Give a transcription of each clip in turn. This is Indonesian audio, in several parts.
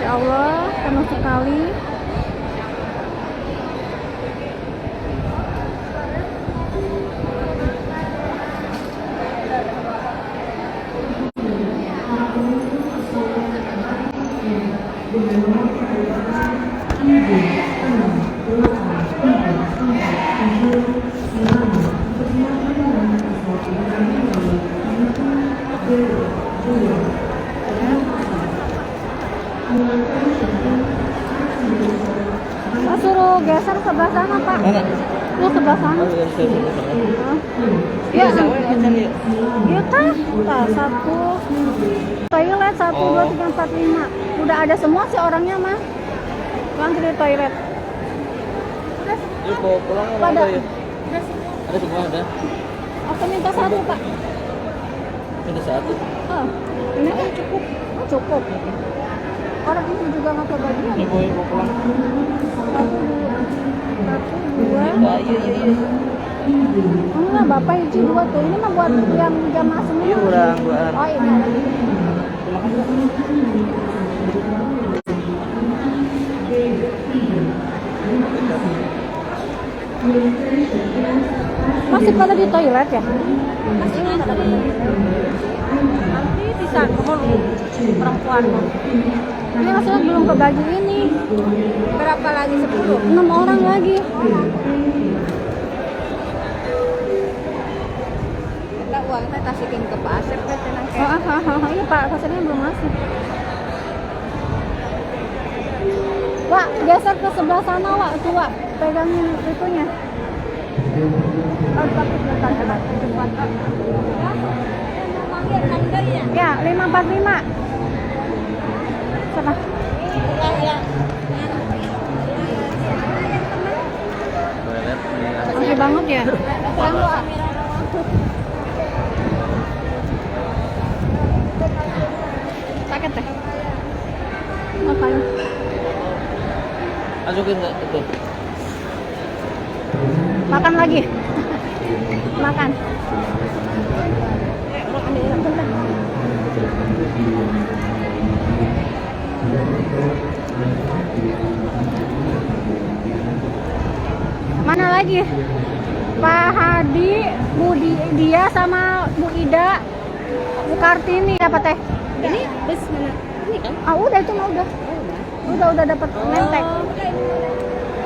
Masya Allah, penuh sekali. Pak, suruh geser sebelah sana, Pak. Lu sebelah sana. Ya, iya kah? Nah, 1 toilet 1, 2, 3, 4, 5. Udah ada semua sih orangnya mah. Langsung di toilet. Yuk mau pulang apa Pada. ya? Ada semua ada. Aku minta 1, Pak. Ada 1. Oh, ini kan cukup. Oh, cukup. Orang ini juga nggak kebagian. Ini mau pulang. 1, 2. Iya. Enggak, Bapak izin 2 tuh. Ini mah buat yang jamaah semua. Iya kurang buat. Oh, ini ada. Masih pada di toilet ya? Masih ingat ada di toilet. Nanti bisa mohon perempuan. Ini maksudnya belum kebagi ini. Berapa lagi? 10? 6 orang lagi. Kita uangnya kasihin ke Pak Asep kan tenang Iya Pak, pasiennya belum masuk. Wak, geser ke sebelah sana, Wak. Tuh, Wak. Pegangin itunya. Ya, 545. Sana. Oke banget ya. Sakit teh. Ngapain? Masukin nggak itu? Makan lagi. Makan. Bentar. Mana lagi? Pak Hadi, dia sama Bu Ida, Bu Kartini dapat teh. Ini bus mana? Ini kan? Ah udah itu mah udah. Udah dapat nentek.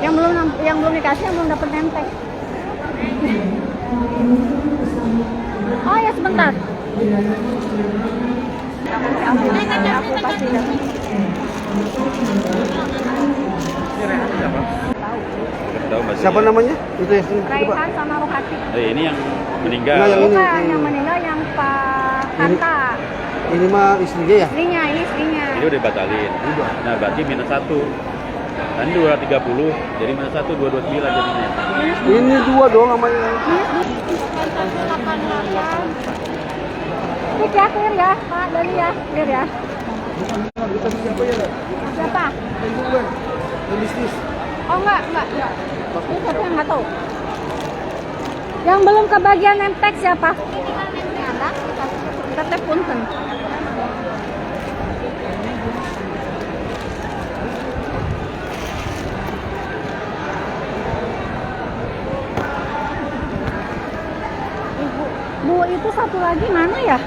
Yang belum dikasih yang belum dapat nentek. Oh ya sebentar. Aku pasti dapat. Siapa namanya? Itu ya. Raihan sama Rohati. Ini yang meninggal. Nah, yang ini. Bukan yang meninggal yang Pak Hanta. Ini mah istrinya ya? Istrinya, ini istrinya. Ini udah dibatalin. Nah berarti -1. Kan 230, jadi -1 229 jadinya. Ini 2 doang sama yang Ini ya, clear ya, Pak, dari ya, clear ya. Siapa? bisnis. Oh enggak. Ini siapa yang nggak tahu? Yang belum kebagian nemtek siapa? Tetep punten. Bu itu satu lagi mana ya?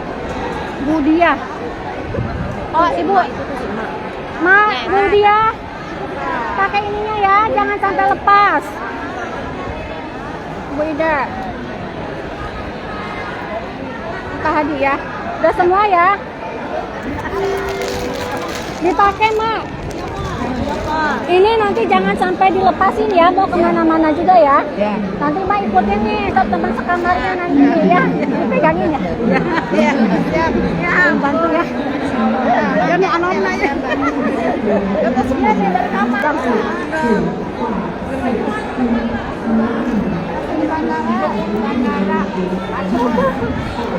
Bu Dia. Oh Ibu. Bu Dia. Pakai ininya ya, jangan sampai lepas. Bu Ida. Kak Hadi ya. Udah semua ya. Dipakai Mak. Ini nanti jangan sampai dilepasin ya, mau kemana-mana juga ya. Nanti Mak ikutin nih, teman sekamarnya nanti ya. Pegangin ya. Ya, bantu ya. Jangan anonim aja. Terusnya nih dari kamar.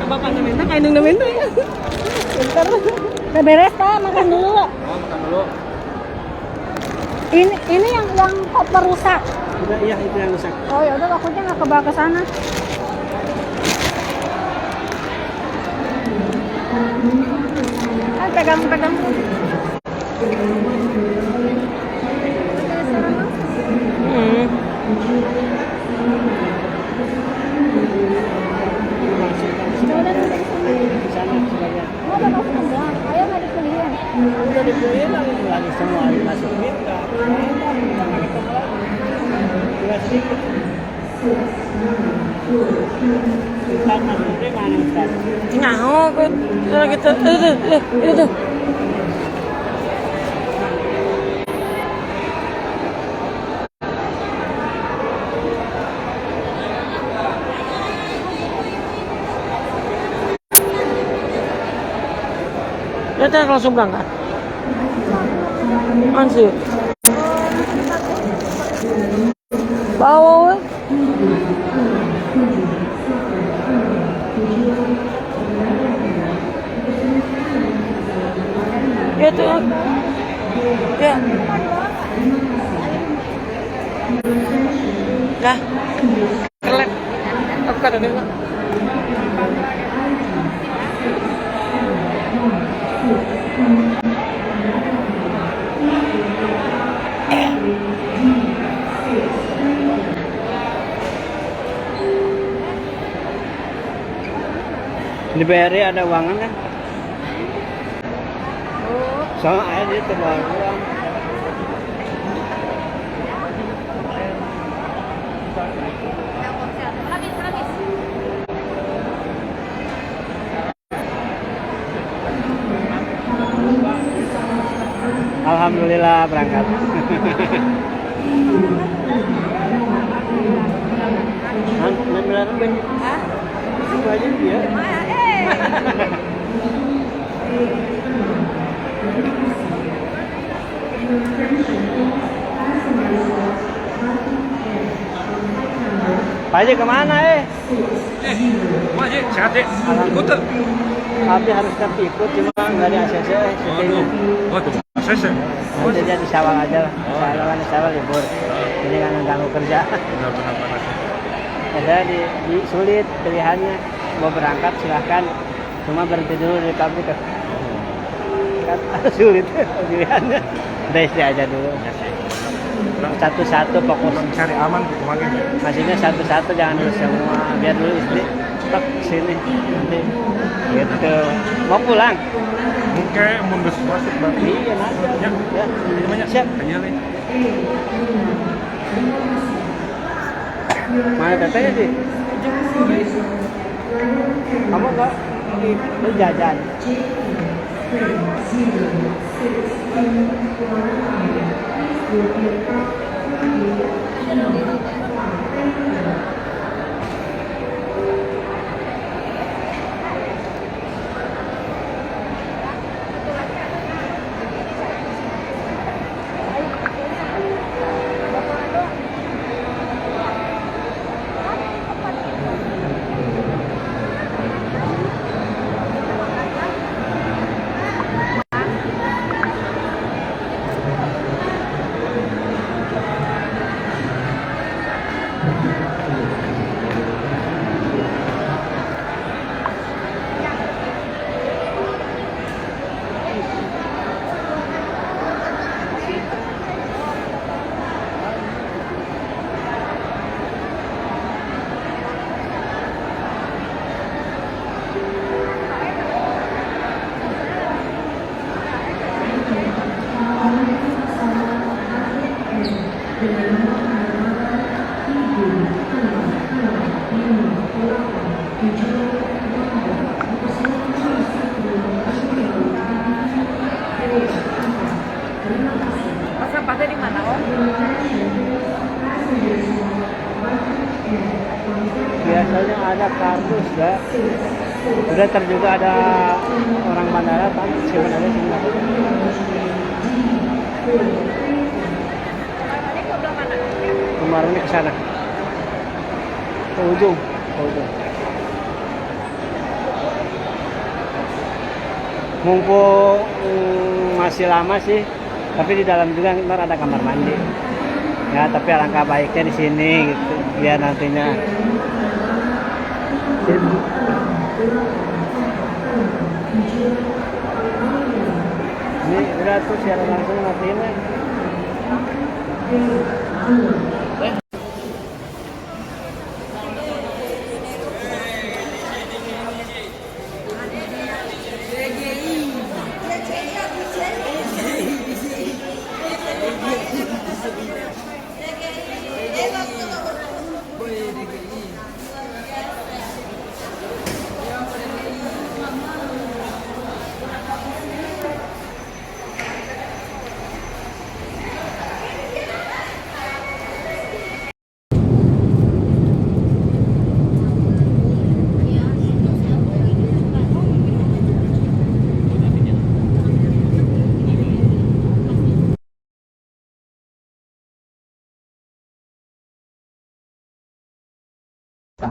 Bapak nemen kayak nemen tuh ya. Bentar. Udah beres Pak, makan dulu. Oh, makan dulu. Ini yang koper rusak. Iya, itu yang rusak. Oh ya udah, takutnya nggak kebawa ke sana. Pegang. dibeliin lagi semua dimasukin nggak tinggal sedikit. Kita masuknya mana Ustaz? Nyaho kita itu. Kita langsung berangkat. Ansur. Bawa. Ya tuh. Ya. Dah. Kelek. Apa kata dia? Di BRI ada uangan kan? Soalnya air dia terbawa uang. Alhamdulillah berangkat. Itu aja dia. Pak Haji kemana Pak Haji, sehat ya? Ikut tuh. Abi harus tetap ikut, cuma nggak di ACC. Waduh, ACC. Nanti dia di Sawal aja lah. Di Sawal libur. Jadi kan ganggu kerja. Benar-benar panas. Ada di sulit pilihannya. Mau berangkat silahkan. Cuma berhenti dulu di pabrik. Kan sulit pilihannya. Udah istri aja dulu. Satu-satu fokus. Cari aman gitu makin. Maksudnya satu-satu jangan dulu semua. Biar dulu istri tek sini nanti. Gitu. Mau pulang? Mungkin mundur masuk bang. Iya nanti. Ya, namanya siap. Aja nih. Mana tetenya sih? Kamu enggak lu jajan? Sampahnya di mana, Om? Biasanya ada kardus ya. Udah juga ada orang bandara kan sebenarnya kemarinnya ke sana. Ke ujung. Mumpung masih lama sih, tapi di dalam juga ntar ada kamar mandi. Ya, tapi alangkah baiknya di sini gitu, biar nantinya. Ini udah tuh secara langsung matiin ya.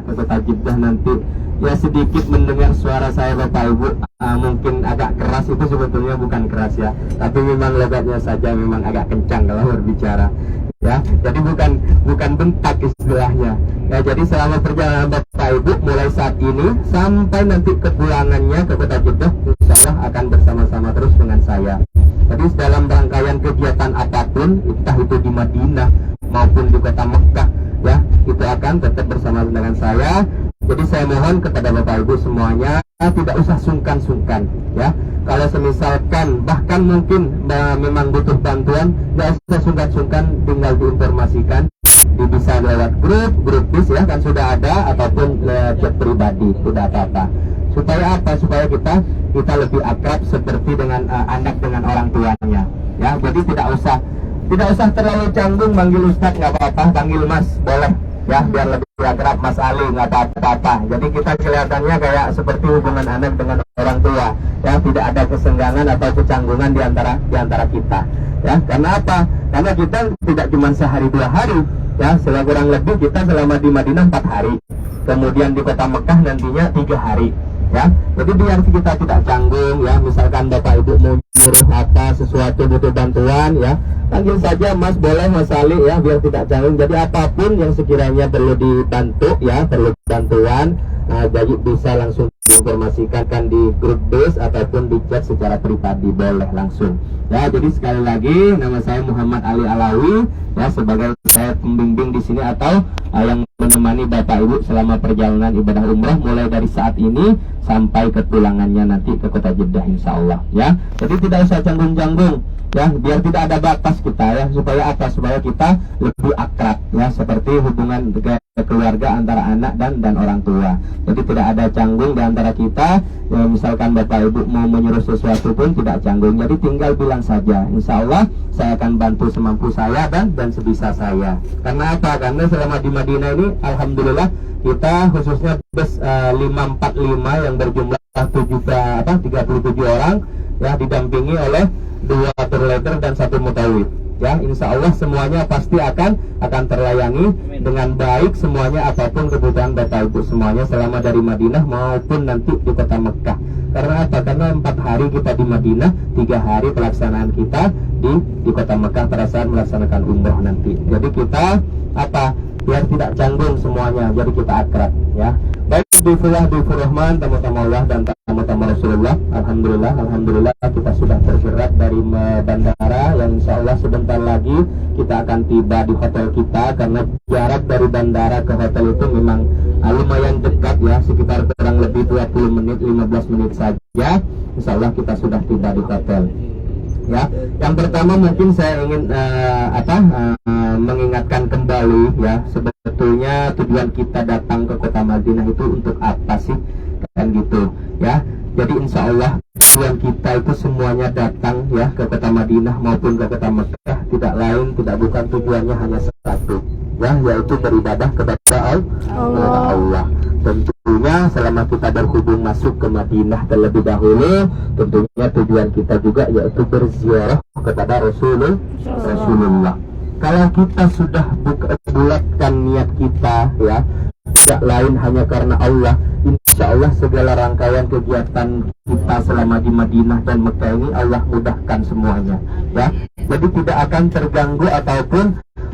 ke kota Jeddah nanti ya sedikit mendengar suara saya Bapak Ibu, mungkin agak keras, itu sebetulnya bukan keras ya, tapi memang logatnya saja memang agak kencang kalau berbicara ya, jadi bukan bentak istilahnya ya. Jadi selama perjalanan Bapak Ibu mulai saat ini sampai nanti kepulangannya ke kota Jeddah, insya Allah akan bersama-sama terus dengan saya. Jadi dalam rangkaian kegiatan apapun, entah itu di Madinah maupun di kota Mekah ya, itu akan tetap bersama dengan saya. Jadi saya mohon kepada Bapak Ibu semuanya tidak usah sungkan-sungkan ya. Kalau semisalkan bahkan mungkin memang butuh bantuan, tidak usah sungkan-sungkan, tinggal diinformasikan, bisa lewat grup bis ya kan sudah ada, ataupun chat pribadi, tidak apa-apa. Supaya apa? Supaya kita lebih akrab seperti dengan anak dengan orang tuanya ya. Jadi tidak usah terlalu canggung manggil Ustadz, nggak apa-apa, panggil Mas boleh ya, biar lebih akrab, Mas Ali, nggak apa-apa. Jadi kita kelihatannya kayak seperti hubungan anak dengan orang tua ya, tidak ada kesenggangan atau kecanggungan di antara kita ya. Karena apa? Karena kita tidak cuma sehari 2 hari ya, kurang lebih kita selama di Madinah 4 hari, kemudian di kota Mekah nantinya 3 hari ya. Jadi biar kita tidak canggung ya, misalkan Bapak Ibu mau nyuruh apa sesuatu butuh bantuan ya, panggil saja Mas boleh, Mas Ali ya, biar tidak canggung. Jadi apapun yang sekiranya perlu dibantu ya, perlu bantuan, jadi bisa langsung diinformasikan kan di grup base ataupun di chat secara pribadi, boleh langsung ya. Jadi sekali lagi nama saya Muhammad Ali Alawi ya, sebagai saya pembimbing di sini atau yang menemani Bapak Ibu selama perjalanan ibadah umrah mulai dari saat ini sampai kepulangannya nanti ke kota Jeddah insya Allah ya. Jadi tidak usah canggung-canggung ya, biar tidak ada batas kita ya, supaya apa? Supaya kita lebih akrab ya, seperti hubungan keluarga antara anak dan orang tua. Jadi tidak ada canggung di antara kita ya, misalkan Bapak Ibu mau menyuruh sesuatu pun tidak canggung, jadi tinggal bilang saja, insya Allah saya akan bantu semampu saya dan sebisa saya. Karena apa? Karena selama di Madinah ini alhamdulillah kita khususnya bus 545 yang berjumlah 37 orang ya, didampingi oleh 2 tour leader dan 1 mutawif ya. Insya Allah semuanya pasti akan terlayani dengan baik semuanya, apapun kebutuhan Bapak Ibu semuanya selama dari Madinah maupun nanti di kota Mekah. Karena apa? Karena 4 hari kita di Madinah, 3 hari pelaksanaan kita di kota Mekah pada saat melaksanakan umroh nanti. Jadi kita apa? Biar tidak canggung semuanya, jadi kita akrab ya. Baik Difullah, Difur Rahman, tamu-tamu Allah dan tamu-tamu Rasulullah, Alhamdulillah kita sudah tersirat dari bandara yang insya Allah sebentar lagi kita akan tiba di hotel kita. Karena jarak dari bandara ke hotel itu memang lumayan dekat ya, sekitar kurang lebih 20 menit, 15 menit saja insya Allah kita sudah tiba di hotel ya. Yang pertama mungkin saya ingin mengingatkan kembali ya, sebetulnya tujuan kita datang ke kota Madinah itu untuk apa sih kan gitu ya. Jadi insya Allah tujuan kita itu semuanya datang ya ke kota Madinah maupun ke kota Mekah tidak lain tidak bukan tujuannya hanya satu ya, yaitu beribadah kepada Allah. Tentunya selama kita berhubung masuk ke Madinah terlebih dahulu, tentunya tujuan kita juga yaitu berziarah kepada Rasulullah. Kalau kita sudah bulatkan niat kita ya, tidak lain hanya karena Allah, insya Allah segala rangkaian kegiatan kita selama di Madinah dan Mekah ini Allah mudahkan semuanya ya. Jadi tidak akan terganggu ataupun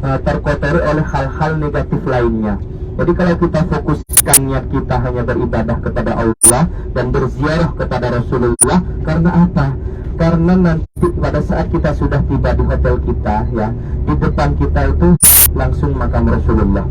terkotori oleh hal-hal negatif lainnya. Jadi kalau kita fokuskan niat kita hanya beribadah kepada Allah dan berziarah kepada Rasulullah, karena apa? Karena nanti pada saat kita sudah tiba di hotel kita ya, di depan kita itu langsung makam Rasulullah.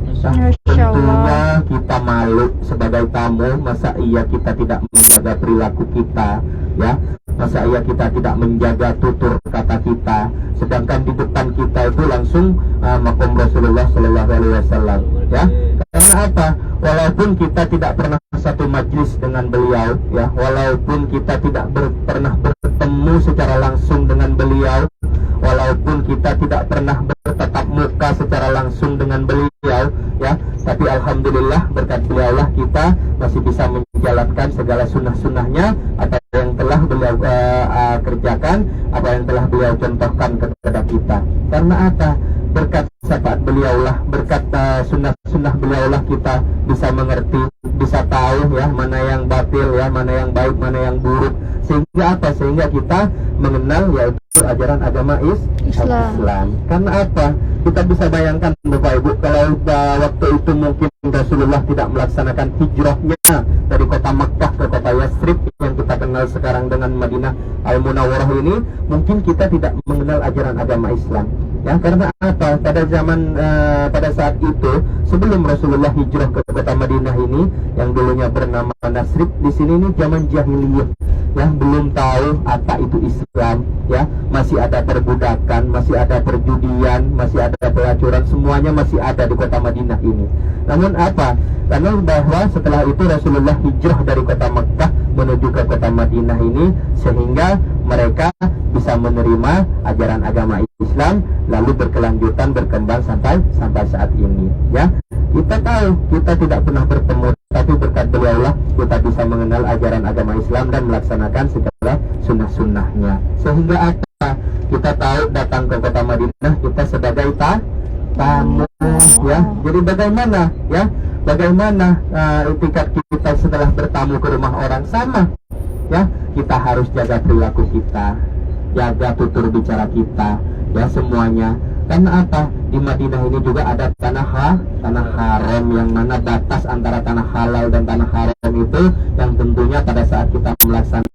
Tentunya kita malu sebagai tamu, masa iya kita tidak menjaga perilaku kita ya, masa iya kita tidak menjaga tutur kata kita, sedangkan di depan kita itu langsung makam Rasulullah Shallallahu Alaihi Wasallam ya. Karena apa? Walaupun kita tidak pernah satu majlis dengan beliau ya, walaupun kita tidak pernah bertemu secara langsung dengan beliau, walaupun kita tidak pernah bertatap muka secara langsung dengan beliau ya, tapi alhamdulillah berkat beliau lah kita masih bisa menjalankan segala sunnah-sunnahnya, apa yang telah beliau kerjakan, apa yang telah beliau contohkan kepada kita. Karena apa? berkat syafaat beliaulah, berkat sunnah beliaulah kita bisa mengerti, bisa tahu ya mana yang batil ya, mana yang baik, mana yang buruk. Sehingga apa? Sehingga kita mengenal yaitu ajaran agama Islam. Karena apa? Kita bisa bayangkan Bapak Ibu, kalau waktu itu mungkin Rasulullah tidak melaksanakan hijrahnya dari kota Makkah ke kota Yathrib yang kita kenal sekarang dengan Madinah Al-Munawwarah ini, mungkin kita tidak mengenal ajaran agama Islam. Ya, karena apa? Pada zaman pada saat itu sebelum Rasulullah hijrah ke kota Madinah ini yang dulunya bernama Yathrib, di sini ini zaman jahiliyah. Ya, belum tahu apa itu Islam, ya. Masih ada perbudakan, masih ada perjudian, masih ada pelacuran, semuanya masih ada di kota Madinah ini. Namun apa? Karena bahwa setelah itu Rasulullah hijrah dari kota Makkah menuju ke kota Madinah ini, sehingga mereka bisa menerima ajaran agama Islam, lalu berkelanjutan berkembang sampai saat ini. Ya, kita tahu kita tidak pernah bertemu, tapi berkat beliaulah kita bisa mengenal ajaran agama Islam dan melaksanakan segala sunnah-sunnahnya. Sehingga apa? Kita tahu datang ke kota Madinah kita sebagai tamu, ya. Jadi bagaimana, ya? Bagaimana etikat kita setelah bertamu ke rumah orang? Sama, ya. Kita harus jaga perilaku kita, jaga tutur bicara kita, ya, semuanya. Karena apa? Di Madinah ini juga ada tanah haram, yang mana batas antara tanah halal dan tanah haram itu yang tentunya pada saat kita melaksanakan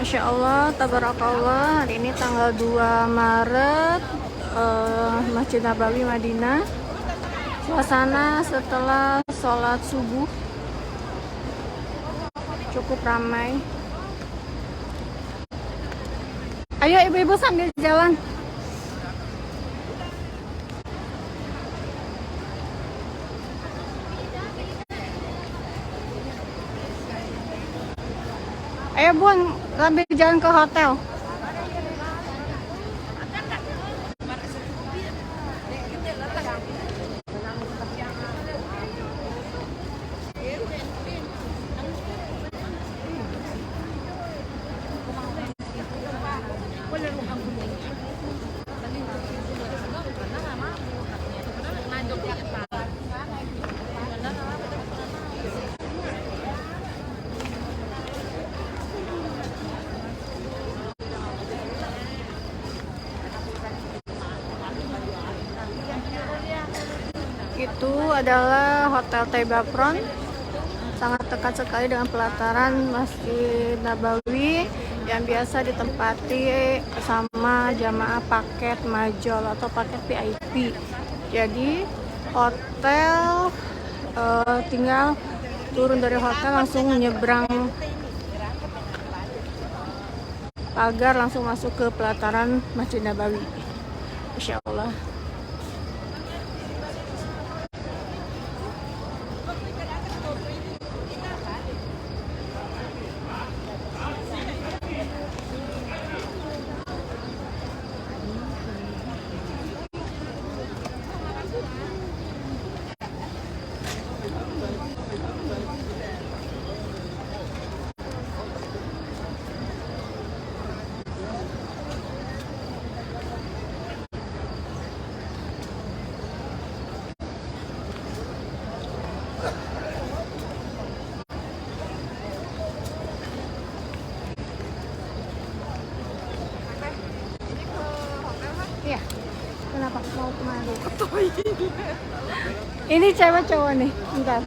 Masya Allah, tabarakallah. Hari ini tanggal 2 Maret, Masjid Nabawi Madinah. Suasana setelah sholat subuh cukup ramai. Ayo ibu-ibu sambil jalan. Ayo Bun, sambil jalan ke hotel. itu adalah Hotel Taibapron, sangat dekat sekali dengan pelataran Masjid Nabawi yang biasa ditempati sama jamaah paket majol atau paket VIP. Jadi hotel tinggal turun dari hotel langsung nyebrang pagar langsung masuk ke pelataran Masjid Nabawi. Insya Allah. Iya. Kenapa mau kemana? Ini cewek cowok nih. Bentar.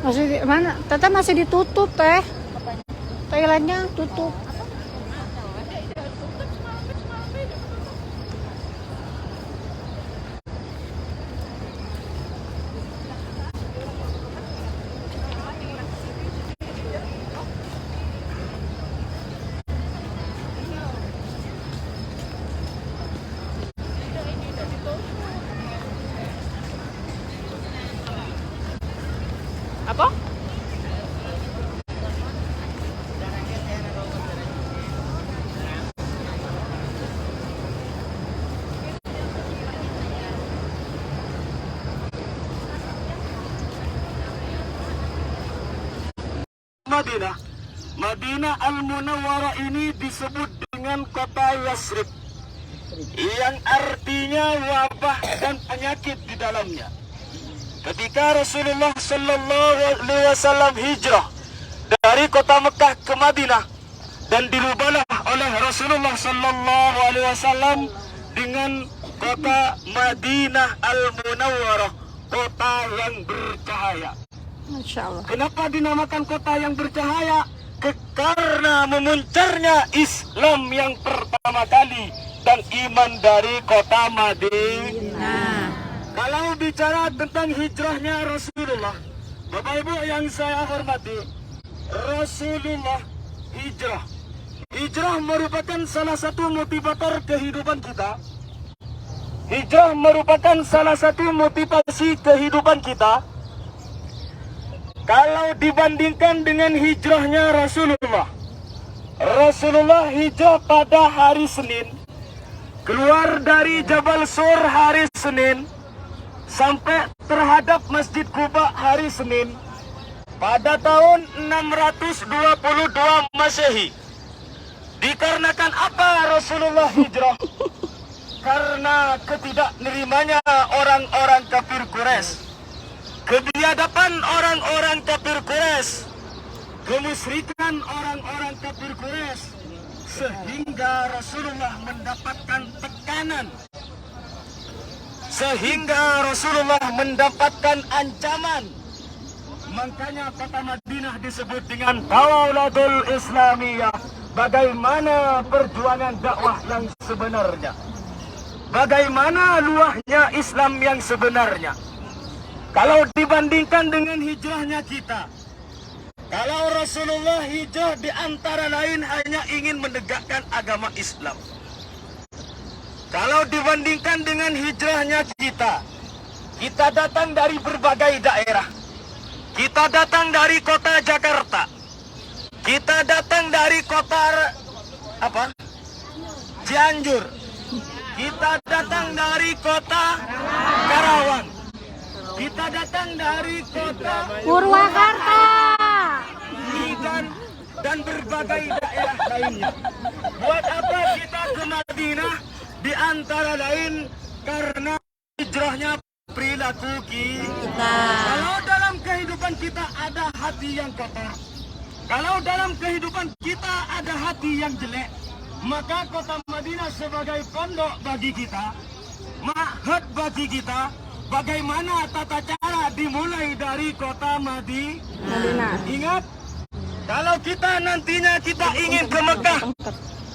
Masih di mana? Teteh masih ditutup teh. Toiletnya tutup. Apa? Madinah. Madinah Al-Munawwarah ini disebut dengan kota Yasrib, yang artinya wabah dan penyakit di dalamnya. Ketika Rasulullah Sallallahu Alaihi Wasallam hijrah dari kota Mekah ke Madinah dan dirubahlah oleh Rasulullah Sallallahu Alaihi Wasallam dengan kota Madinah Al-Munawwarah, kota yang bercahaya. Masya Allah. Kenapa dinamakan kota yang bercahaya? Karena memuncarnya Islam yang pertama kali dan iman dari kota Madinah. Kalau bicara tentang hijrahnya Rasulullah, Bapak Ibu yang saya hormati, Rasulullah hijrah. Hijrah merupakan salah satu motivator kehidupan kita. Hijrah merupakan salah satu motivasi kehidupan kita. Kalau dibandingkan dengan hijrahnya Rasulullah, Rasulullah hijrah pada hari Senin, keluar dari Jabal Sur hari Senin, sampai terhadap Masjid Quba hari Senin pada tahun 622 Masehi. Dikarenakan apa Rasulullah hijrah? Karena ketidaknerimanya orang-orang kafir Quraisy, kebiadaban orang-orang kafir Quraisy, kemusyrikan orang-orang kafir Quraisy, sehingga Rasulullah mendapatkan tekanan, sehingga Rasulullah mendapatkan ancaman. Makanya kota Madinah disebut dengan Tawalatul Islamiyah. Bagaimana perjuangan dakwah yang sebenarnya, bagaimana luahnya Islam yang sebenarnya. Kalau dibandingkan dengan hijrahnya kita, kalau Rasulullah hijrah di antara lain hanya ingin menegakkan agama Islam. Kalau dibandingkan dengan hijrahnya kita datang dari berbagai daerah. Kita datang dari kota Jakarta. Kita datang dari kota Cianjur. Kita datang dari kota Karawang. Kita datang dari kota Purwakarta. dan berbagai daerah lainnya. Buat apa kita ke Madinah? Di antara lain karena hijrahnya perilaku kita. Kalau dalam kehidupan kita ada hati yang kotor, kalau dalam kehidupan kita ada hati yang jelek, maka kota Madinah sebagai pondok bagi kita, ma'had bagi kita. Bagaimana tata cara dimulai dari kota Madinah. Ingat, kalau kita nantinya kita ingin ke Mekah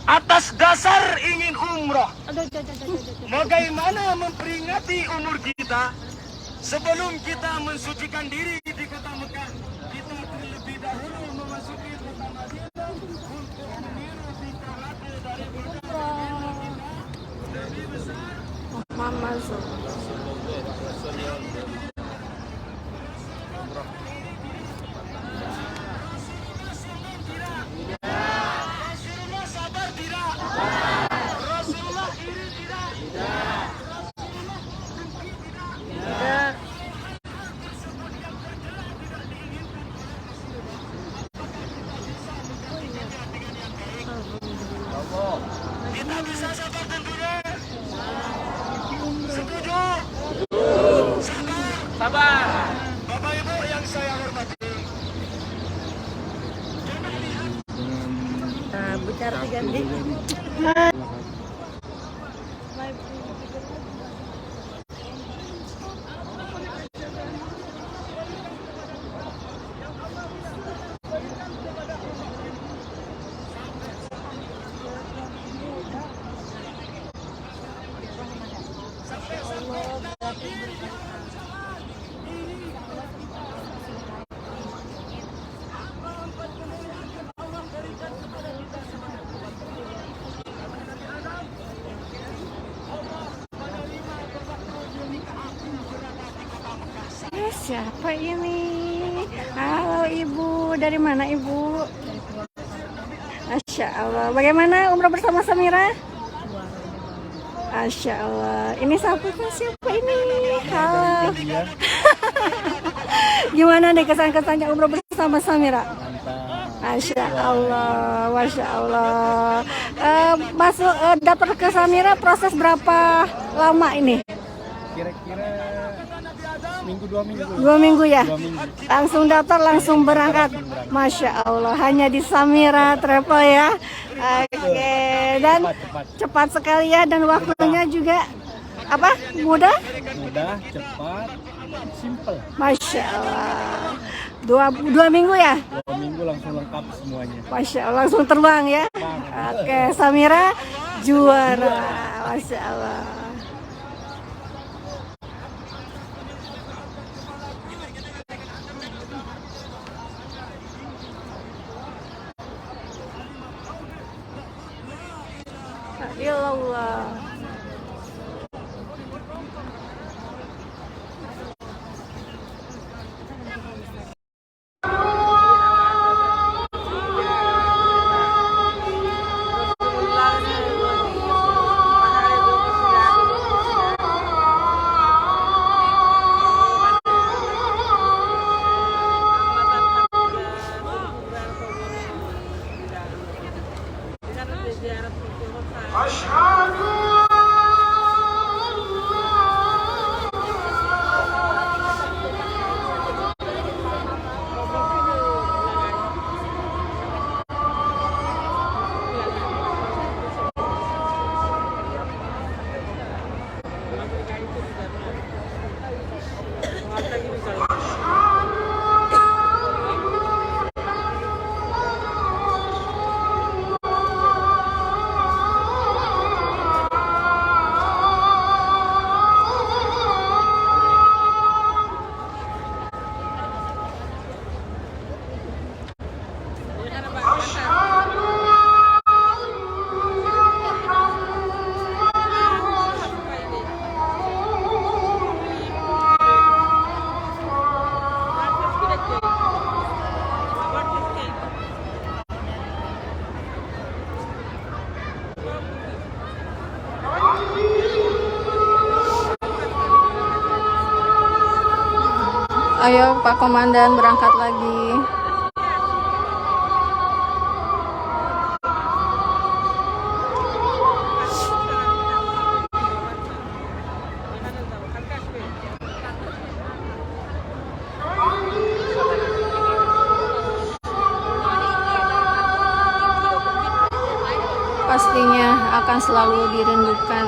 atas dasar ingin umroh, bagaimana memperingati umur kita sebelum kita mensucikan diri di kota Mekah? Kita terlebih dahulu memasuki kota Madinah untuk meniru tingkah laku dari kota lebih besar. Mama Zo. Rasulullah sabar tidak? Rasulullah iri tidak? Rasulullah benci tidak? Kita bisa sabar tentunya. Setuju? Sabar. Bapak Ibu yang saya hormati. Bicara diganti. Siapa ini? Halo Ibu, dari mana Ibu? Masya Allah. Bagaimana umrah bersama Samira? Masya Allah. Ini siapa ini? Halo. Gimana nih kesan-kesannya umrah bersama Samira? Masya Allah, Masya Allah. Masuk daftar ke Samira proses berapa lama ini? Kira-kira minggu 2 minggu. 2 minggu ya? 2 minggu. Langsung daftar, langsung berangkat. Masya Allah, hanya di Samira Travel ya. Oke, dan cepat sekali ya, dan waktunya juga apa? Mudah, Cepat, simple. Masya Allah. 2 minggu ya? 2 minggu langsung lengkap semuanya. Masya Allah, langsung terbang ya. Oke, Samira juara. Masya Allah. Ya Allah. Asyhadu Ayo Pak Komandan berangkat lagi. Pastinya akan selalu dirindukan.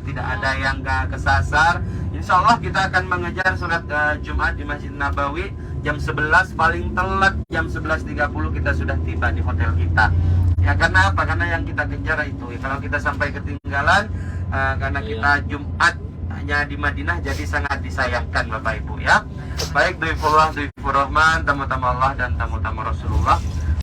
Tidak ada yang gak kesasar. Insya Allah kita akan mengejar surat Jumat di Masjid Nabawi jam 11, paling telat jam 11.30 kita sudah tiba di hotel kita. Ya karena apa? Karena yang kita kejar itu. Kalau kita sampai ketinggalan karena kita Jumat hanya di Madinah, jadi sangat disayangkan Bapak Ibu ya. Baik, Duifullah, Duifur Rahman, tamu-tamu Allah dan tamu-tamu Rasulullah.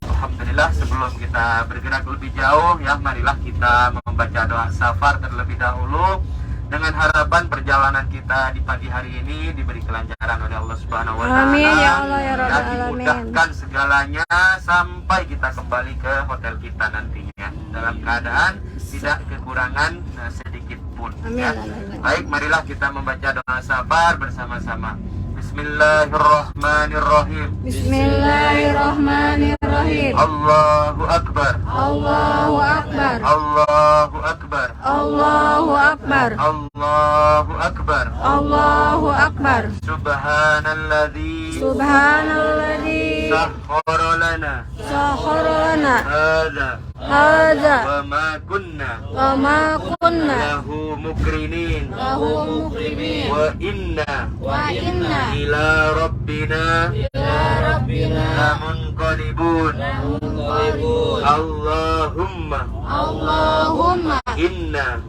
Alhamdulillah, sebelum kita bergerak lebih jauh ya, marilah kita membaca doa safar terlebih dahulu dengan harapan perjalanan kita di pagi hari ini diberi kelancaran oleh Allah Subhanahu wa taala. Amin ya Allah ya Rabbal Dan alamin. dimudahkan segalanya sampai kita kembali ke hotel kita nantinya dalam keadaan tidak kekurangan sedikit pun. Amin, Ya. amin. Baik, marilah kita membaca doa safar bersama-sama. Bismillahirrahmanirrahim. Bismillahirrahmanirrahim. Allahu Akbar. Allahu Akbar. Allahu Akbar. Allahu Akbar. Allahu Akbar. Allahu Akbar. Subhanalladzi Subhanalladzi sahhara lana sahhara lana hadza hadza wa ma kunna wa ma kunna lahu mukrinin lahu muqrimin wa inna wa inna ila rabbina ila rabbina lamunqalibun. Allahumma Allahumma inna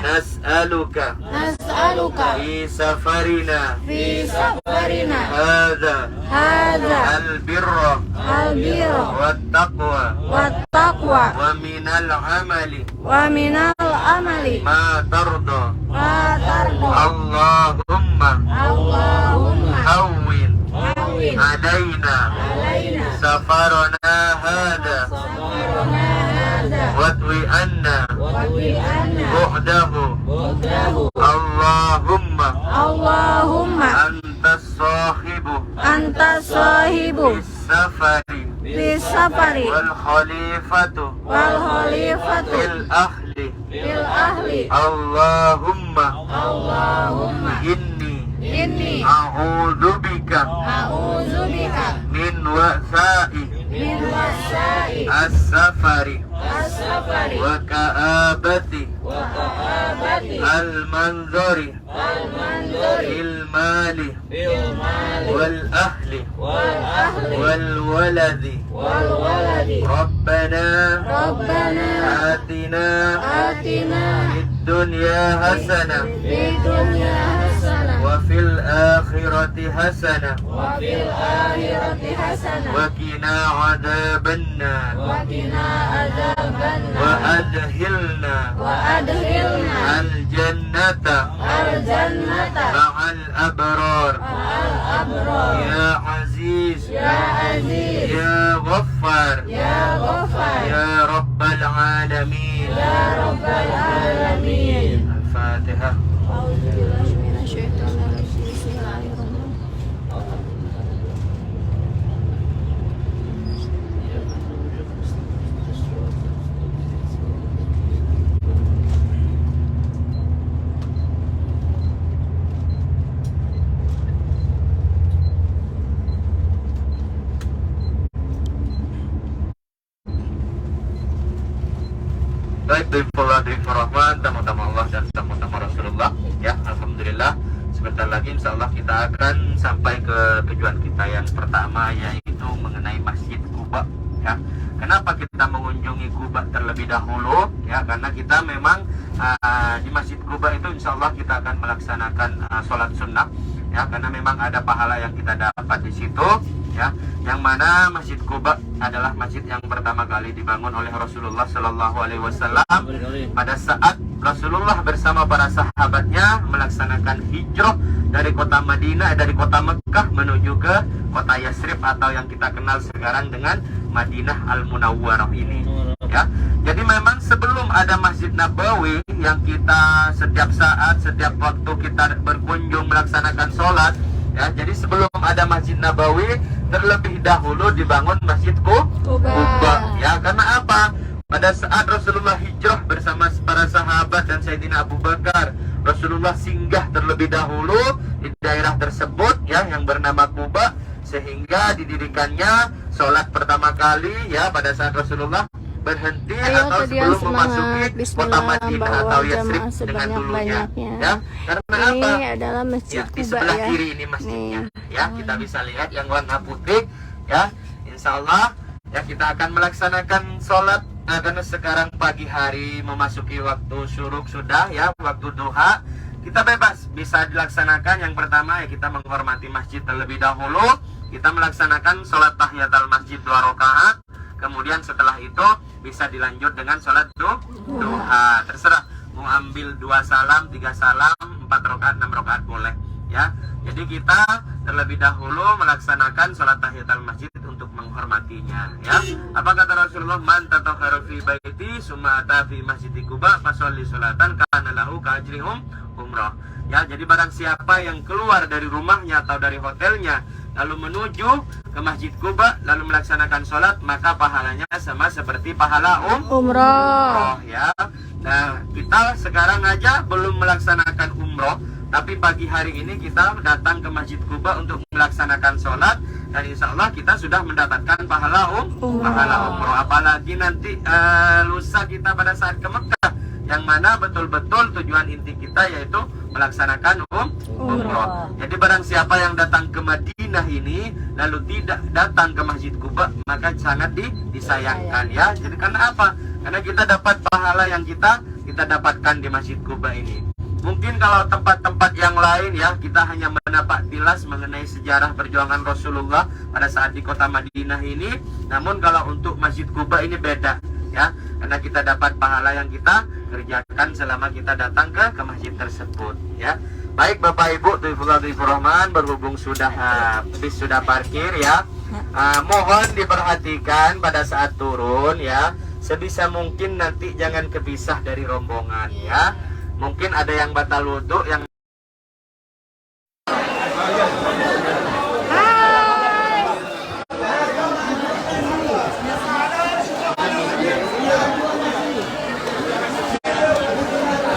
nas'aluka nas'aluka fi safarina fi safarina hadza hadza albirra albirra wattaqwa wattaqwa wa minal amali wa minal amali ma tarda. ma tarda. Allahumma Allahumma hawwin hawwin alaina alaina safarana hadha safarana hadza watwi anna watwi anna bu'dahu. bu'dahu. Allahumma Allahumma anta sahibu anta sahibu safari fi safari wal khalifatu wal khalifatu fil ahli. fil ahli. Allahumma Allahumma inni inni a'udzubika a'udzubika min wasa'i min wasa'i as-safari as-safari wa ka'abati wa ka'abati al-manzari al-manzuri fil mali bil mali wal ahli wal ahli wal waladi. wal waladi. Rabbana Rabbana atina atina fid dunya hasanah fid dunya hasanah wa fil akhirati hasanah وفي الآخرة حسنة wa qina adzabannar وقنا عذاب wa النار adkhilna وأدخلنا al-jannata الجنة ma'al abrar مع الأبرار ya aziz يا عزيز ya ghaffar يا غفار ya rabbal alamin. يا رب العالمين. Al-Fatihah. أعوذ بالله من الشيطان الرجيم. بسم الله الرحمن الرحيم. Baik, Difullah, Rahman, tamu-tamu Allah dan tamu-tamu Rasulullah. Ya, Alhamdulillah. Sebentar lagi insya Allah kita akan sampai ke tujuan kita yang pertama, yaitu mengenai Masjid Quba. Ya, kenapa kita mengunjungi Quba terlebih dahulu? Ya, karena kita memang di Masjid Quba itu insya Allah kita akan melaksanakan sholat sunnah. Ya, karena memang ada pahala yang kita dapat di situ. Ya, yang mana Masjid Quba adalah masjid yang pertama kali dibangun oleh Rasulullah Shallallahu Alaihi Wasallam pada saat Rasulullah bersama para sahabatnya melaksanakan hijrah dari kota Madinah, dari kota Mekah menuju ke kota Yasrib atau yang kita kenal sekarang dengan Madinah Al-Munawwarah ini. Ya, jadi memang sebelum ada Masjid Nabawi yang kita setiap saat, setiap waktu kita berkunjung melaksanakan sholat. Ya, jadi sebelum ada Masjid Nabawi terlebih dahulu dibangun Masjid Quba. Ya, karena apa? Pada saat Rasulullah hijrah bersama para sahabat dan Sayyidina Abu Bakar, Rasulullah singgah terlebih dahulu di daerah tersebut ya yang bernama Quba, sehingga didirikannya sholat pertama kali ya pada saat Rasulullah berhenti atau sebelum memasuki kota Madinah atau Yasrib dengan dulunya. Ya, karena Ini apa? adalah Masjid Ya, di Quba sebelah ya. kiri ini masjidnya. Ya, kita bisa lihat yang warna putih. Ya, insya Allah ya kita akan melaksanakan sholat karena sekarang pagi hari memasuki waktu syuruk sudah ya, waktu duha. Kita bebas bisa dilaksanakan. Yang pertama ya kita menghormati masjid terlebih dahulu. Kita melaksanakan sholat tahiyatul masjid 2 rakaat. Kemudian setelah itu bisa dilanjut dengan sholat duha. Terserah mau ambil 2 salam, 3 salam, 4 rakaat, 6 rakaat boleh. Ya, jadi kita terlebih dahulu melaksanakan sholat tahiyatul masjid untuk menghormatinya. Ya, apa kata Rasulullah? Man tatahhara fi baiti summa ata fi masjid Quba fasolli sholatan kana lahu ka ajrihum umrah. Ya, jadi barang siapa yang keluar dari rumahnya atau dari hotelnya lalu menuju ke Masjid Quba lalu melaksanakan sholat, maka pahalanya sama seperti pahala umroh ya. Nah, kita sekarang aja belum melaksanakan umroh, tapi pagi hari ini kita datang ke Masjid Quba untuk melaksanakan sholat, dan insya Allah kita sudah mendapatkan pahala umroh. Apalagi nanti lusa kita pada saat ke Mekah, yang mana betul-betul tujuan inti kita yaitu melaksanakan umroh. Jadi barang siapa yang datang ke Madinah ini lalu tidak datang ke Masjid Quba, maka sangat disayangkan ya. Jadi karena apa? Karena kita dapat pahala yang kita dapatkan di Masjid Quba ini. Mungkin kalau tempat-tempat yang lain ya kita hanya mendapat tilas mengenai sejarah perjuangan Rasulullah pada saat di kota Madinah ini. Namun kalau untuk Masjid Quba ini beda ya, karena kita dapat pahala yang kita kerjakan selama kita datang ke masjid tersebut ya. Baik Bapak Ibu, Difullah Rahman, berhubung sudah bis sudah parkir ya, mohon diperhatikan pada saat turun ya, sebisa mungkin nanti jangan kepisah dari rombongan ya. Mungkin ada yang batal wudhu, yang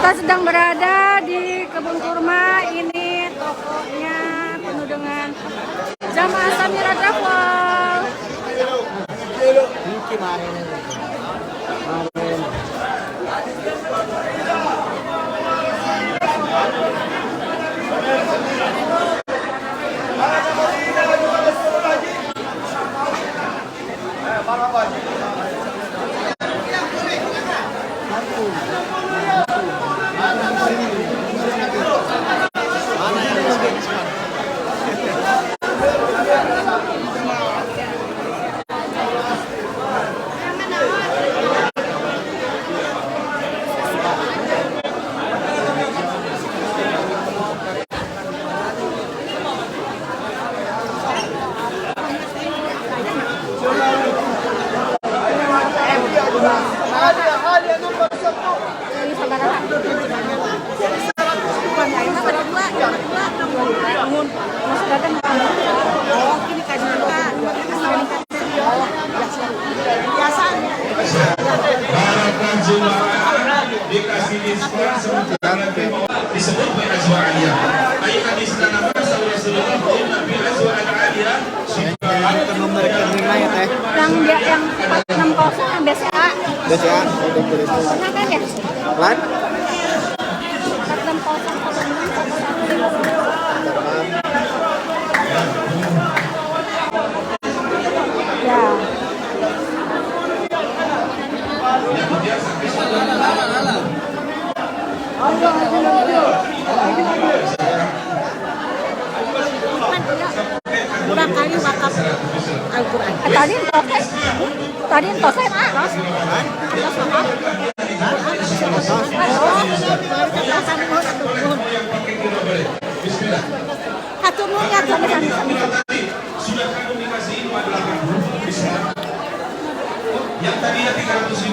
Kita sedang berada di kebun kurma. Ini tokonya penuh dengan jamaah Samira Travel. Ini sabaraha. Mas dagang. Oh, kini kasih Kak. Biasa. Barakan jemaah dikasih diskon disebut bi azwa aliyah. Ai hadis nama Rasulullah Nabi azwa aliyah. Nomor rekeningnya ya teh. Yang 460 yang BCA. BCA udah beres. Pernah kan ya? Lan? 460 ya. Udah kali wakaf Al-Quran. Tadi selesai Mas. Hatur nuhun ya sami-sami. Sudah kamu dikasih ini adalah yang tadinya 350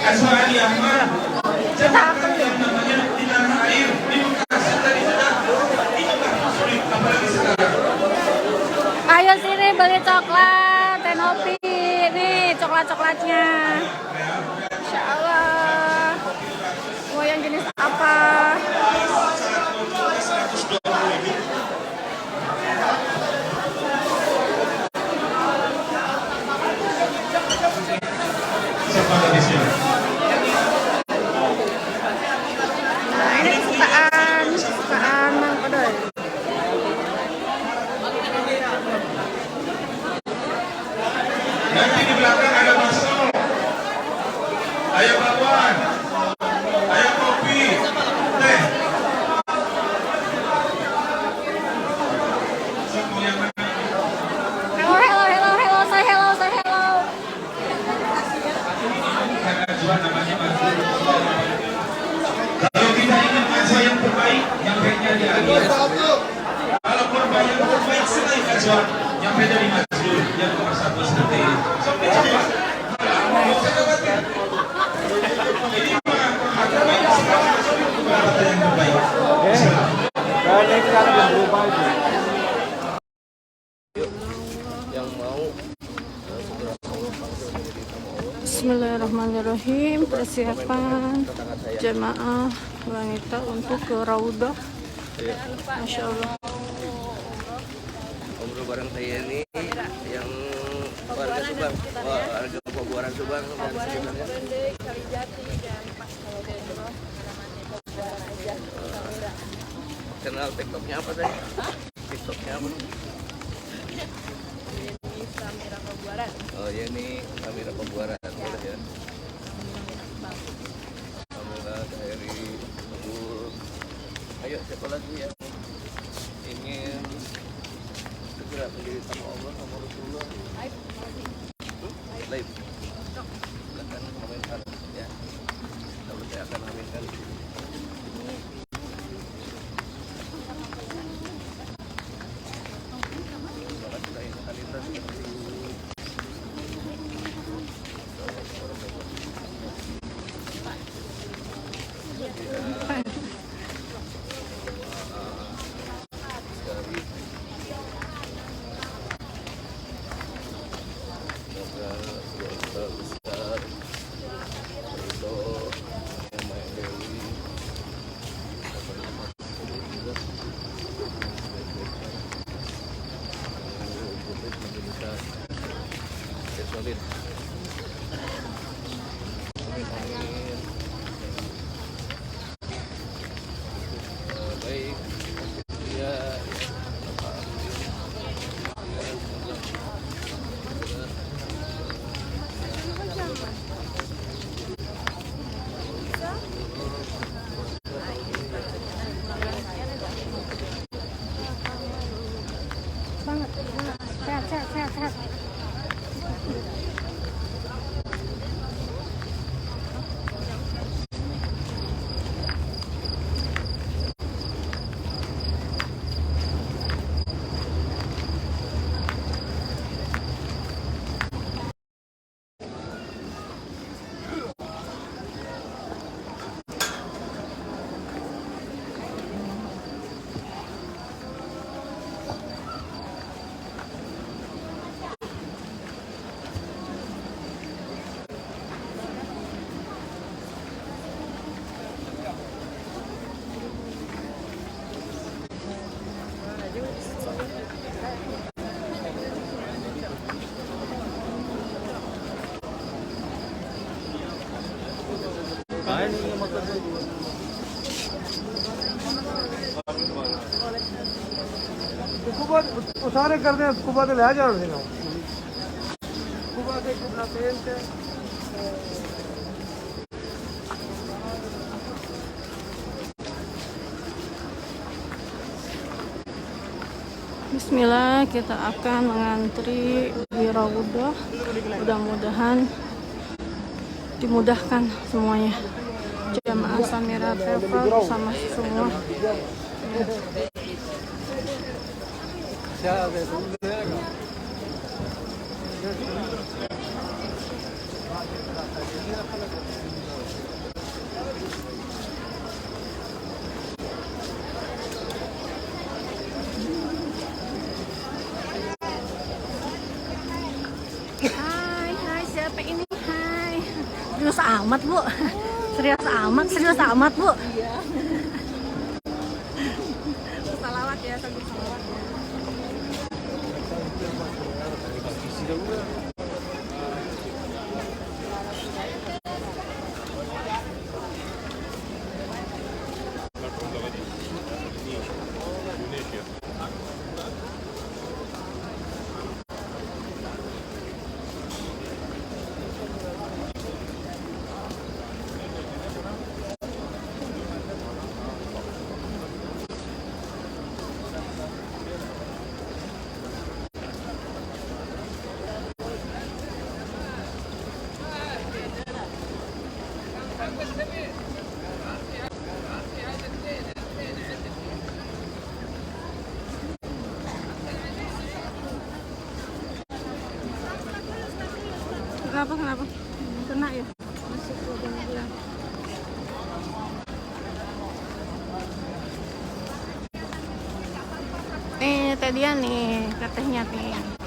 azwa aliyah jangan yang namanya di tanah air di bekas tadi sudah itu kan sulit apalagi sekarang. Ayo sini beli coklat, Tenopi. Nih coklat-coklatnya. Insya Allah. Mau yang jenis apa? Siapa di sini? Nah ini kesukaan Mang Kodoy. Nanti di belakang ada bakso, ayam bakwan, ayam kopi, teh. Semua yang mana? Hello, say hello. Azwa namanya Azwa. Kalau kita ingin Azwa yang terbaik, nyampainya di Aliyah. Kalau korban yang terbaik selain Azwa, nyampainya di Mazlul yang nomor 1 seperti ini. Sampai cepat. Mau saya khawatir. Ini mah terbaik sekarang kata yang terbaik. Kalau kita berubah itu. Bismillahirrahmanirrahim. Persiapan jemaah wanita untuk ke Raudah. Masya Allah. Umroh bareng saya ini yang warga Subang, warga Pagwaran Subang dan sekitarnya. Kenal TikToknya apa tadi? TikToknya apa? Samira Pagwaran. Oh ya ini Samira Pagwaran, boleh ya. Alhamdulillah dari Abul. Ayo siapa lagi yang ingin segera menjadi sama Allah sama Rasulullah? Live. Silakan komentar ya. Lalu saya akan aminkan. Scuba सारे करते हैं स्कूबा तो ले जाने देना स्कूबा के कितना तेल से Bismillah, kita akan mengantri di Rawudah. Mudah-mudahan dimudahkan semuanya. Jamaah Samira Travel sama semua. Hai, siapa ini? Hai. Serius amat, Bu. Serius amat, Bu. Salawat ya, sambil salawat ya. Kenapa? Kena ya? Nih, teh dia nih, tetehnya nih.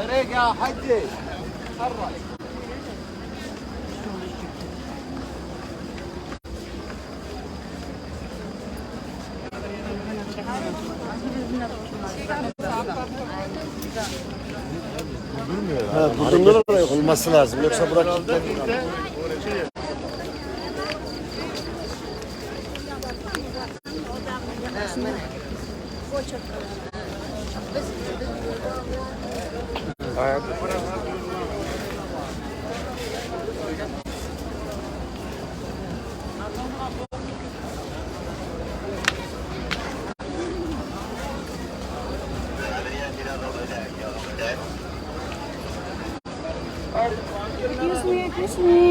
طريق يا حجي حرك Bunlar olması lazım. Yoksa bırak. Excuse me.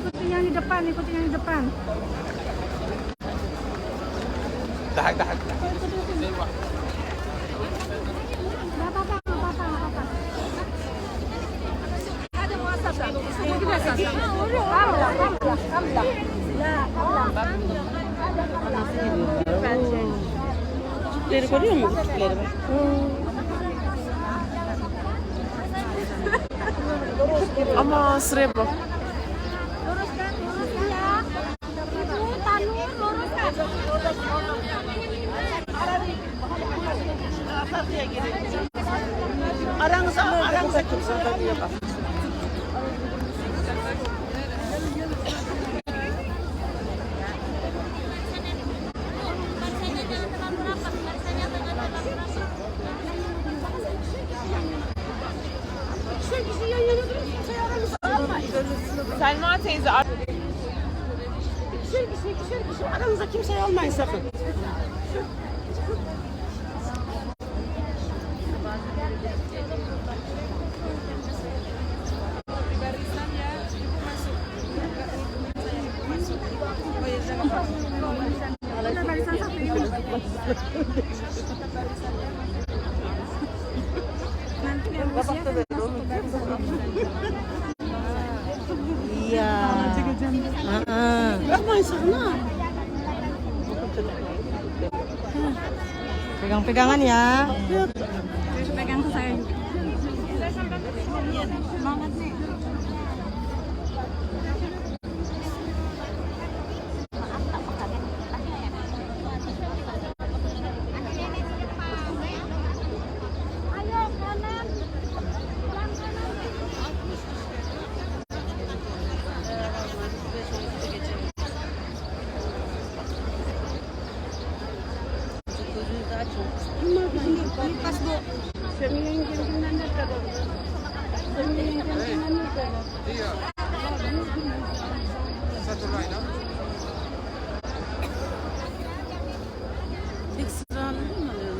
Ikutin yang di depan. دحك Nggak apa-apa. Ada WhatsApp kan? Dari Korea mau? Ama 1.000. Luruskan ya. Ibu Tanur luruskan. Orang sakit ya, Pak. Selma teyze. Aranızda kimseyi almayın sakın. Iya. Bırakmayın sakın ha. Pegang-pegangan ya. Pegang ke saya juga. Pas bu.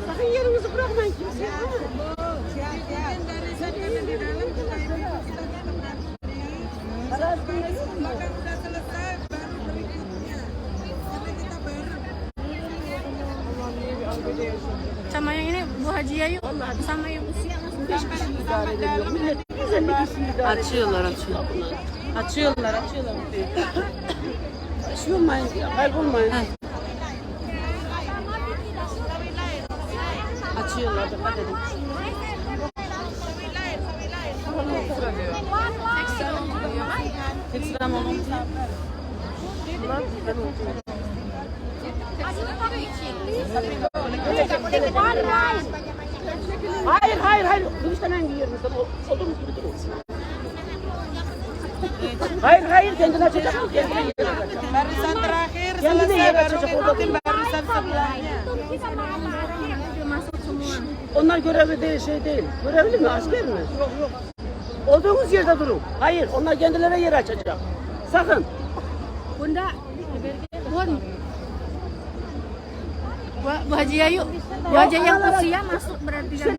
Sakın yerinizi bırakmayın kimseye. Sama yang ini Bu Haji Ayu, sama yang usia Açıyorlar. Açıyorlar. Açılmayın, kaybolmayın. Açıyorlar. Dikkat edin. Tek sıra mı olur? Hayır. Kılıçtan hangi yerinizden olur mu gibi durun. Hayır, kendini açacak mı? Kendine yer açacak. Barisan terakhir Kendine yer açacak. Orada değil. barisan sebelahnya. Onlar görevli değil, şey değil. Görevli mi, asker mi? Yok. Olduğunuz yerde durun. Hayır, onlar kendilerine yer açacak. Sakın. Bunda, Bun. Bu Haji Ayu, Bu Haji yang usia masuk berarti kan?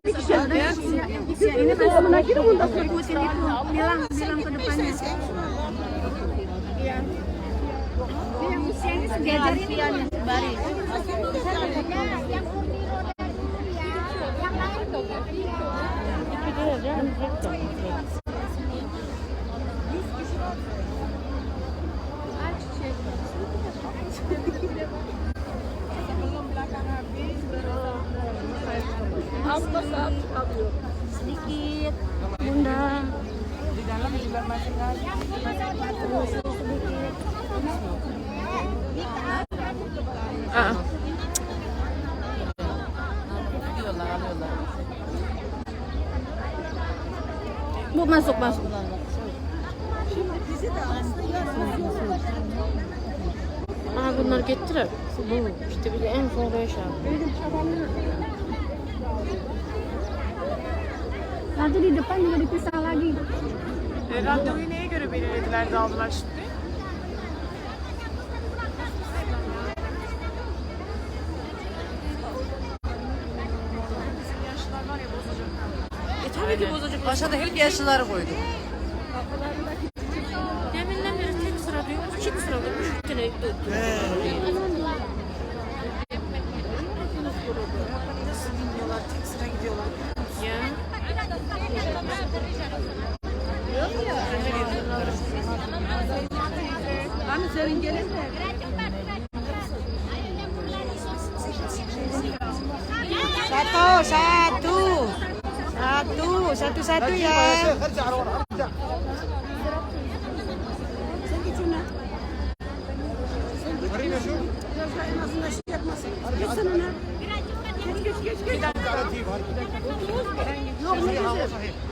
Usia ini masuk ikutin itu, bilang ke depannya. Iya. Yang usia ini diajarin baris. Sedikit, Bunda. Di dalam juga masih Bu masuk. Bunlar getirip. Bu işte bir de en sonra yaşar. Nanti di depan juga dipisah lagi. Randevuyu neye göre belirlediler de aldılar şimdi? Yaşlılar var ya bozacak. Tabii ki bozacak. Aşağıda hep yaşlıları koyduk. Deminden beri tek sıra diyor, iki sıra diyor, üç tane. Nasıl gidiyorlar? Tek sıra gidiyorlar. Ya. Hani senin gelin mi? Satu ya.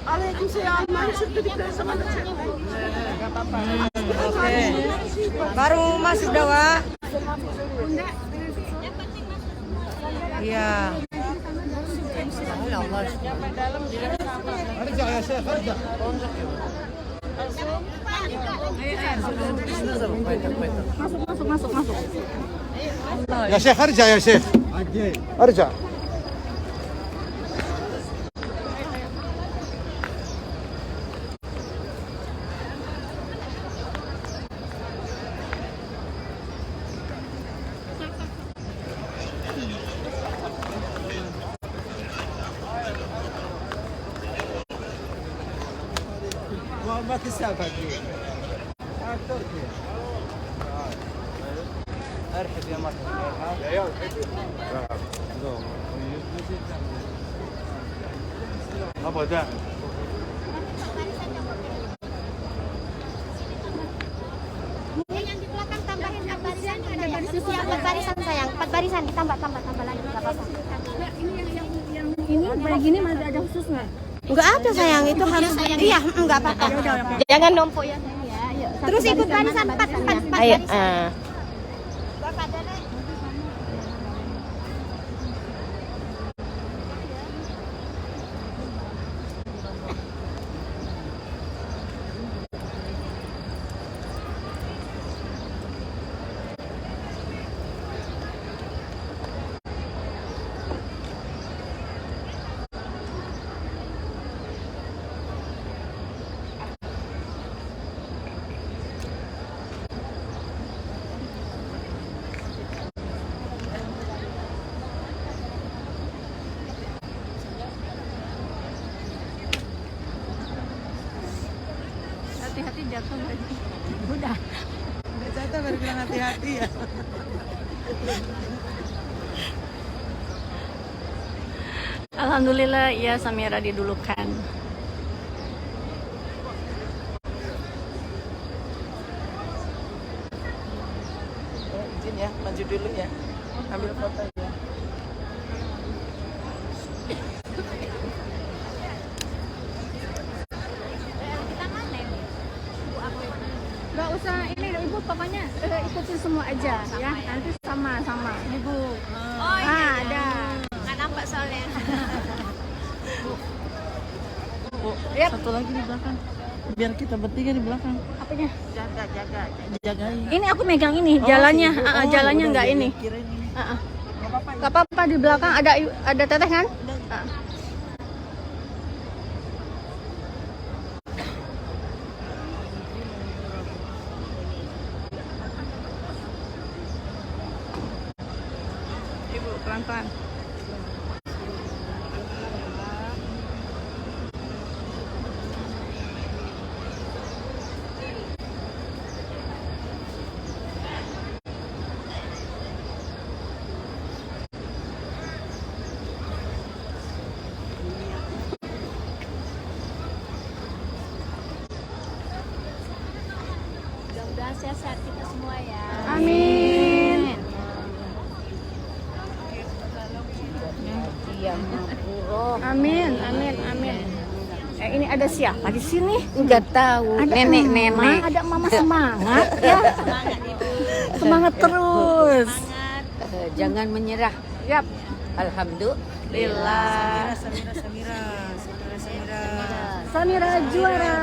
Araya kimseyi almayın, çık dedikleri zaman da çık. Baru masuk dawa. Iya. خرجع يا شيخ خرجع Masuk. Ya Syekh, harja ya Syekh. Harja. ما تسافر فيه. تركيا. ارحب يا مرحبا. Apa dah? Yang di belakang tambahin 4 barisan, ada barisan, 4 barisan sayang, 4 barisan ditambah lagi nggak apa-apa. Ini kayak gini masih ada khusus nggak? Enggak ada sayang, itu harus iya, enggak apa-apa. Jangan numpuk ya. Terus ikut barisan 4 Ayo. barisan. Bapak Dada. Hati-hati jatuh lagi. Udah jatuh baru bilang hati-hati ya. Alhamdulillah ya Samira didulukan. Izin ya, maju dulu ya. Ambil foto ya. Nggak usah ini ibu pokoknya ikutin semua aja ya, nanti sama ibu. Oh iya. Ada. Nggak nampak soalnya. Yep. Satu lagi di belakang. Biar kita bertiga di belakang. Apanya? Jaga. Jagain. Ini aku megang ini jalannya, sini. jalannya Udah, nggak ini. kirain ini. Nggak apa-apa di belakang ada teteh kan? Ibu pelan-pelan. Mudah-mudahan sehat-sehat kita semua ya. Amin. Amin. Ini ada siapa di sini? Enggak tahu. Ada Nenek-nenek. Mama, ada mama semangat ya. Semangat terus. Jangan menyerah. Yap. Alhamdulillah. Samira juara.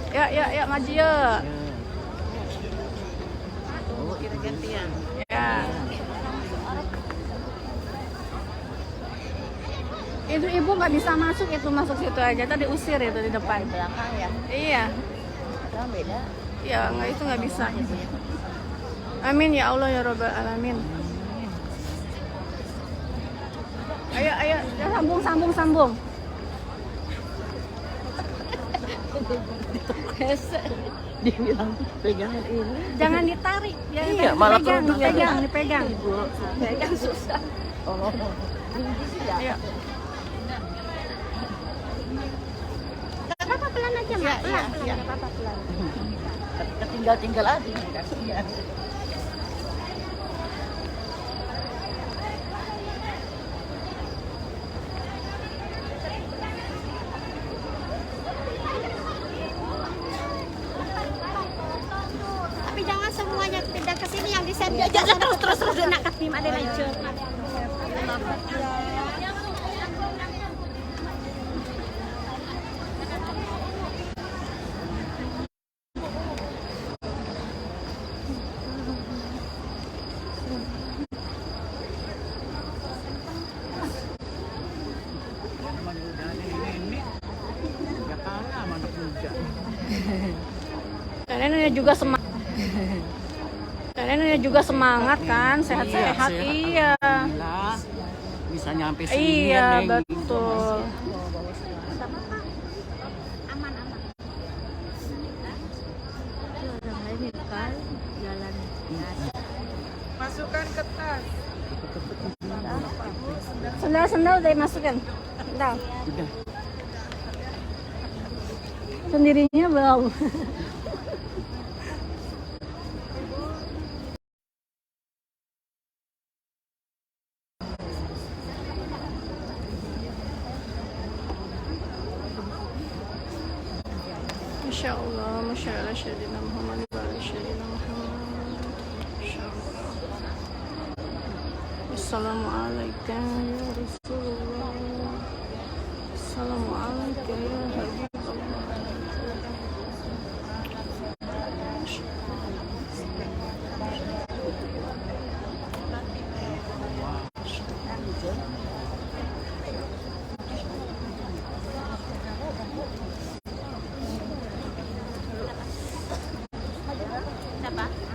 Ya maju ya. Kita gantian. Ya. Itu ibu nggak bisa masuk situ aja. Tadi usir itu di depan. Belakang ya. Iya. Beda. Ya nggak bisa. Amin ya Allah ya Rabbal alamin. Ayo ya, sambung. Dibilang pegangan ini. Jangan ditarik, ya. Iya, malah dipegang. Pegang susah. Oh. Ayo. Enggak apa-apa pelan aja, Mak. Pelan. Enggak apa-apa pelan. Tinggal aja. Kasihan. Tapi jangan semuanya pindah ke sini yang di sini. Jangan terus nak ketim ada aja. Neneknya juga semangat. Neneknya juga semangat kan, sehat-sehat. Iya. Alhamdulillah. Bisa nyampe sini Iya, ya, Neng. betul. Masukkan ke tas. Sendal-sendal udah masukin. Sendal. Sendirinya belum. Masya Allah, Masya Allah, Syedina Muhammad, Syedina Muhammad. Masya Allah. Assalamualaikum ya Rasulullah. Assalamualaikum ya Habibullah. Siapa?